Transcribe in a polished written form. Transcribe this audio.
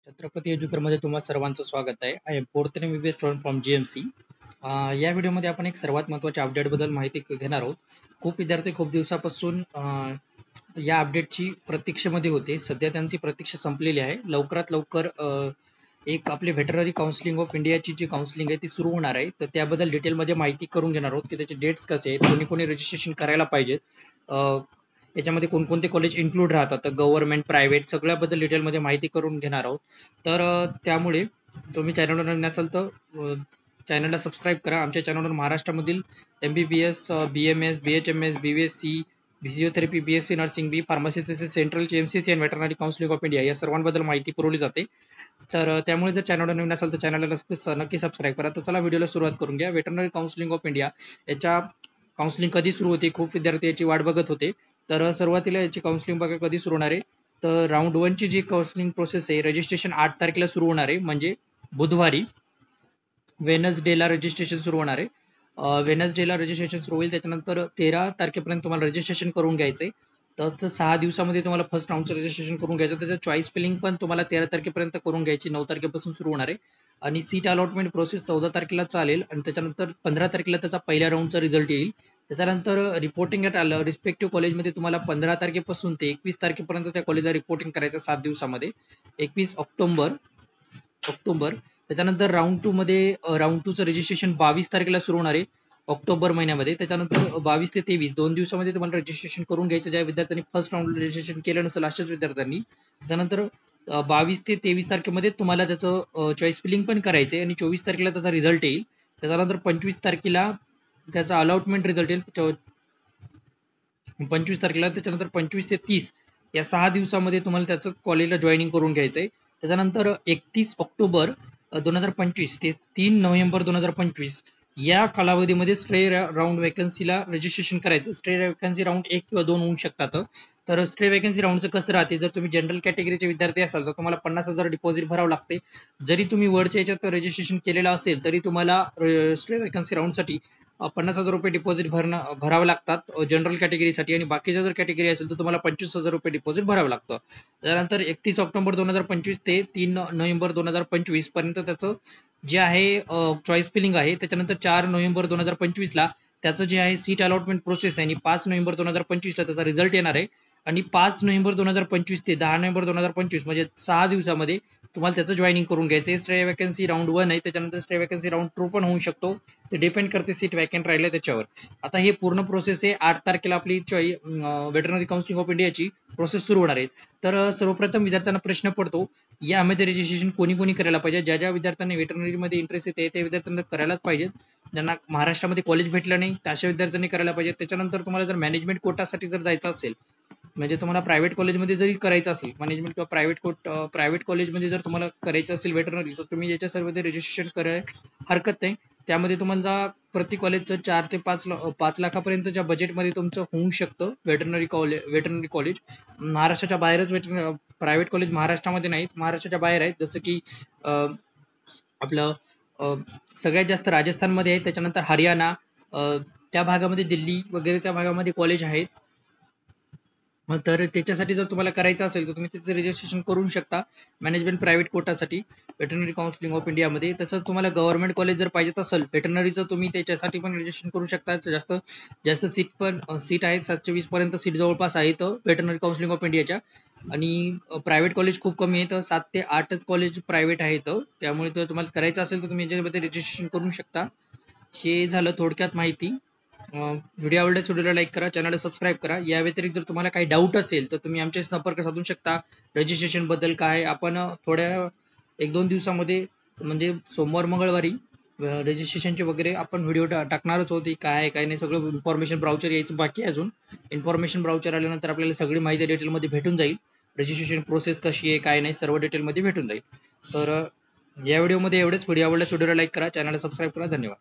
छत्रपती एज्युकेटमध्ये तुम्हा सर्वांचं स्वागत आहे. I am fourth M B student from GMC. या व्हिडिओमध्ये आपण एक सर्वात महत्त्वाच्या अपडेटबद्दल माहिती घेणार आहोत. खूप विद्यार्थी खूप दिवसापासून या अपडेटची प्रतीक्षेमध्ये होते. सध्या त्यांची प्रतीक्षा संपलेली आहे. लवकरात लवकर एक आपली व्हेटरनरी काउन्सिलिंग ऑफ इंडियाची जी काउन्सिलिंग आहे ती सुरू होणार आहे. तर त्याबद्दल डिटेलमध्ये माहिती करून घेणार आहोत की त्याचे डेट्स कसे आहेत, कोणी कोणी रजिस्ट्रेशन करायला पाहिजेत, याच्यामध्ये कोणकोणते कॉलेज इन्क्लूड राहतात, तर गव्हर्नमेंट प्रायव्हेट सगळ्याबद्दल डिटेलमध्ये माहिती करून घेणार आहोत. तर त्यामुळे तुम्ही चॅनलवर नवीन असाल तर चॅनलला सबस्क्राईब करा. आमच्या चॅनलवर महाराष्ट्रामधील MBBS, BMS, BHMS, BVSC, physiotherapy, BSc nursing, B pharmacy, तसेच सेंट्रल MCC आणि वेटरनरी काउन्सिलिंग ऑफ इंडिया या सर्वांबद्दल माहिती पुरवली जाते. तर त्यामुळे जर चॅनलवर नवीन असाल तर चॅनलला नक्की सबस्क्राईब करा. तर चला व्हिडिओला सुरुवात करून घ्या. वेटरनरी काउन्सिलिंग ऑफ इंडिया याच्या काउन्सिलिंग कधी सुरू होते, खूप विद्यार्थी याची वाट बघत होते. तर सुरुवातीला याची काउन्सिलिंग बघा कधी सुरू होणार आहे. तर राऊंड 1 ची जी काउन्सिलिंग प्रोसेस आहे, रजिस्ट्रेशन 8 तारखेला सुरू होणार आहे, म्हणजे बुधवारी वेनसडेला रजिस्ट्रेशन सुरू होणार आहे. वेनसडेला रजिस्ट्रेशन सुरू होईल. त्याच्यानंतर 13 तारखेपर्यंत तुम्हाला रजिस्ट्रेशन करून घ्यायचंय. तर 6 दिवसामध्ये तुम्हाला फर्स्ट राऊंडचं रजिस्ट्रेशन करून घ्यायचं. त्याचं चॉईस फिलिंग पण तुम्हाला 13 तारखेपर्यंत करून घ्यायची. 9 तारखेपासून सुरू होणार आहे. आणि सीट अलॉटमेंट प्रोसेस 14 तारखेला चालेल आणि त्याच्यानंतर 15 तारखेला त्याचा पहिल्या राऊंडचा रिझल्ट येईल. त्याच्यानंतर रिपोर्टिंग ॲट आलं रिस्पेक्टिव्ह कॉलेजमध्ये तुम्हाला 15 तारखेपासून ते 21 तारखेपर्यंत त्या कॉलेजला रिपोर्टिंग करायचं 7 दिवसामध्ये. 21 ऑक्टोबर. त्याच्यानंतर राऊंड 2 मध्ये राऊंड 2चं रजिस्ट्रेशन 22 तारखेला सुरू होणार आहे ऑक्टोबर महिन्यामध्ये. त्याच्यानंतर 22 ते 23 2 दिवसामध्ये तुम्हाला रजिस्ट्रेशन करून घ्यायचं, ज्या विद्यार्थ्यांनी फर्स्ट राऊंड रजिस्ट्रेशन केलं नसेल अशाच विद्यार्थ्यांनी. त्याच्यानंतर 22 ते 23 तारखेमध्ये तुम्हाला त्याचं चॉईस फिलिंग पण करायचं आहे आणि 24 तारखेला त्याचा रिझल्ट येईल. त्याच्यानंतर 25 तारखेला त्याचा अलॉटमेंट रिझल्ट येईल. 25 तारखेला. त्याच्यानंतर 25 ते 30 या 6 दिवसामध्ये तुम्हाला त्याचं कॉलेजला जॉईनिंग करून घ्यायचंय. त्याच्यानंतर 31 ऑक्टोबर 2025 ते 3 नोव्हेंबर 2025 या कालावधीमध्ये स्ट्रे राऊंड वॅकन्सीला रजिस्ट्रेशन करायचं. स्ट्रे वॅकन्सी राऊंड 1 किंवा 2 होऊ शकतात. तर स्ट्रे वॅकन्सी राऊंडचं कसं राहते, जर तुम्ही जनरल कॅटेगरीचे विद्यार्थी असाल तर तुम्हाला 50,000 डिपॉझिट भरावं लागते. जरी तुम्ही वरच्या याच्यात रजिस्ट्रेशन केलेलं असेल तरी तुम्हाला स्ट्रे वॅकन्सी राऊंडसाठी 50,000 रुपये डिपॉझिट भरावं लागतात जनरल कॅटेगरीसाठी. आणि बाकीच्या जर कॅटेगरी असेल तर तुम्हाला 25,000 रुपये डिपॉझिट भरावं लागतं. त्यानंतर 31 ऑक्टोबर 2025 ते 3 नोव्हेंबर 2025 पर्यंत त्याचं जे आहे चॉईस फिलिंग आहे. त्याच्यानंतर 4 नोव्हेंबर 2025 ला त्याचं जे आहे सीट अलॉटमेंट प्रोसेस आहे आणि 5 नोव्हेंबर 2025 ला त्याचा रिझल्ट येणार आहे. आणि 5 नोव्हेंबर 2025 ते 10 नोव्हेंबर 2025 म्हणजे 6 दिवसामध्ये तुम्हाला त्याचं जॉईनिंग करून घ्यायचं. स्ट्रे वॅकन्सी राऊंड 1 आहे. त्याच्यानंतर स्ट्रे वॅकन्सी राऊंड 2 पण होऊ शकतो. ते डिपेंड करते सीट वॅकंट राहिले त्याच्यावर. आता हे पूर्ण प्रोसेस आहे. 8 तारखेला आपली वेटरनरी काउन्सिलिंग ऑफ इंडियाची प्रोसेस सुरू होणार आहे. तर सर्वप्रथम विद्यार्थ्यांना प्रश्न पडतो, यामध्ये रजिस्ट्रेशन कोणी कोणी करायला पाहिजे. ज्या ज्या विद्यार्थ्यांनी वेटरनरीमध्ये इंटरेस्ट येते त्या विद्यार्थ्यांना करायलाच पाहिजे. ज्यांना महाराष्ट्रामध्ये कॉलेज भेटलं नाही अशा विद्यार्थ्यांनी करायला पाहिजे. त्याच्यानंतर तुम्हाला जर मॅनेजमेंट कोटासाठी जर जायचं असेल, म्हणजे तुम्हाला प्रायव्हेट कॉलेजमध्ये जरी करायचं असेल, मॅनेजमेंट किंवा प्रायव्हेट कॉलेजमध्ये जर तुम्हाला करायचं असेल वेटरनरी, तर तुम्ही याच्या सर्वमध्ये रजिस्ट्रेशन करायला हरकत नाही. त्यामध्ये तुम्हाला प्रति कॉलेजचं 4 ते 5 लाखापर्यंतच्या बजेटमध्ये तुमचं होऊ शकतं वेटरनरी कॉलेज. महाराष्ट्राच्या बाहेरच प्रायव्हेट कॉलेज महाराष्ट्रामध्ये नाहीत, महाराष्ट्राच्या बाहेर आहेत. जसं की आपलं सगळ्यात जास्त राजस्थानमध्ये आहे. त्याच्यानंतर हरियाणा, त्या भागामध्ये दिल्ली वगैरे त्या भागामध्ये कॉलेज आहेत. तर त्याच्यासाठी जर तुम्हाला करायचं असेल तर तुम्ही तिथे रजिस्ट्रेशन करू शकता मॅनेजमेंट प्रायव्हेट कोटासाठी वेटरनरी काउन्सिलिंग ऑफ इंडियामध्ये. तसंच तुम्हाला गव्हर्नमेंट कॉलेज जर पाहिजे असेल वेटरनरीचं, तुम्ही त्याच्यासाठी पण रजिस्ट्रेशन करू शकता. जास्त सीट आहेत, 720 पर्यंत सीट जवळपास आहेत वेटरनरी काउन्सिलिंग ऑफ इंडियाच्या. आणि प्रायव्हेट कॉलेज खूप कमी आहेत, 7 ते 8च कॉलेज प्रायव्हेट आहेत. त्यामुळे जर तुम्हाला करायचं असेल तर तुम्ही याच्यामध्ये रजिस्ट्रेशन करू शकता. हे झालं थोडक्यात माहिती. व्हिडिओ आवडल्यास व्हिडिओला लाईक करा, चॅनलला सबस्क्राईब करा. या व्यतिरिक्त जर तुम्हाला काही डाऊट असेल तर तुम्ही आमच्याशी संपर्क साधू शकता. रजिस्ट्रेशन बद्दल काय आपण थोड्या 1-2 दिवसामध्ये, म्हणजे सोमवार मंगळवारी रजिस्ट्रेशनचे वगैरे आपण व्हिडिओ टाकणारच होते. काय आहे काय नाही सगळं इन्फॉर्मेशन ब्राउचर यायचं बाकी आहे अजून. इन्फॉर्मेशन ब्राउचर आल्यानंतर आपल्याला सगळी माहिती डिटेलमध्ये भेटून जाईल. रजिस्ट्रेशन प्रोसेस कशी आहे काय नाही सर्व डिटेलमध्ये भेटून जाईल. तर या व्हिडिओमध्ये एवढेच. व्हिडिओ आवडल्यास व्हिडिओला लाईक करा, चॅनलला सबस्क्राईब करा. धन्यवाद.